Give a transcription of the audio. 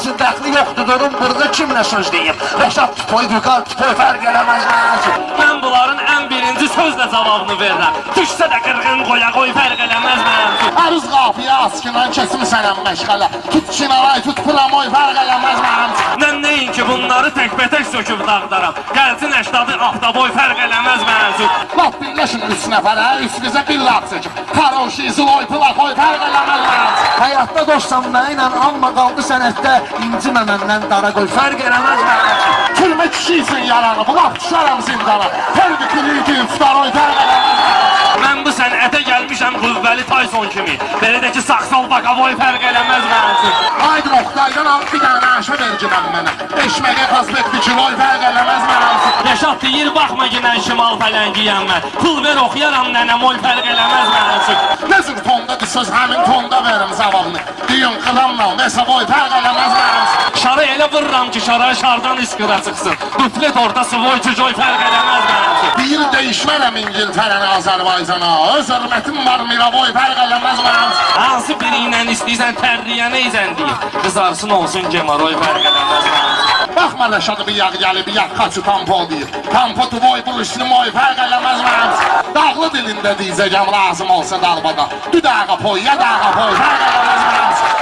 üçün dəxli yoxdur, durum burada kimlə söz deyim. Rəşad Tüpoy, Vüqar Tüpoy fərq eləməz mənim üçün. Mən bunların ən birinci sözlə cavabını verirəm. Düşsə də qırğın qoya qoy fərq eləməz mənim üçün. Əruz qafiyə askinan kesmisənəm məşğələ. Tut çinaray, tut pramoy fərq eləməz mənim üçün. Mən neyin ki bunları tək-bətək söküb dağıdaram. Gəlsin 80 aftaboy fərq eləməz mənim üçün. Laf birləşin 3 nəfərə, üstünüzə bir laf çəkib. Karoşi, ziloy, plakoy fərq eləməz mənim üçün. Həyatda dostsan mənlə, amma qaldı sənətdə incimə məndən dara qoy fərq eləməz mənim üçün. Türmə kişiysin yaranı, bu laf düşərəm zindana. Fərqi kiliydin, tutaroy fərq eləməz mənim üçün. Mən bu sənətə gəlmişəm qüvvəli Tyson kimi. Belə də ki saksal bakavoy fərq eləməz mənim üçün. Haydi Oktay'dan al bir dənə aşa verciməm mənə. Eşməqə qazbet bir kiloy fərq eləməz mənim üçün. Rəşad deyir, baxma ki mən şimal fələngiyəm mən. Pul ver oxuyaram nənəm oy fərq eləməz mənim üçün. Ne cür tondadır söz, həmin tonda verim zavabını. Deyin qılamla, mesela boy fərq eləməz mənim üçün. Şarı elə vırıram ki şara şardan iskıra çıxsın. Duplet orta sıvoy çucoy fərq eləməz mənim üçün. Bir değişmərəm İngiltərəni Azərbaycana. Öz hörmətim var Miraboy fərq eləməz mənim üçün. Hansı biri ilə istəyirsən tərliyənə izəndir. Qızarsın olsun gemaroy fərq eləməz mənim üçün. Baxma Rəşadı bir yağ gəlib, bir yağ kaçı tampo deyir. Tampo tuvoy, buluşlu moy fərq eləməz mənim üçün. Dağlı dilində deyəcəyəm lazım olsa dalbada. Düdağa poy, ya dağa poy fərq eləməz mənim üçün.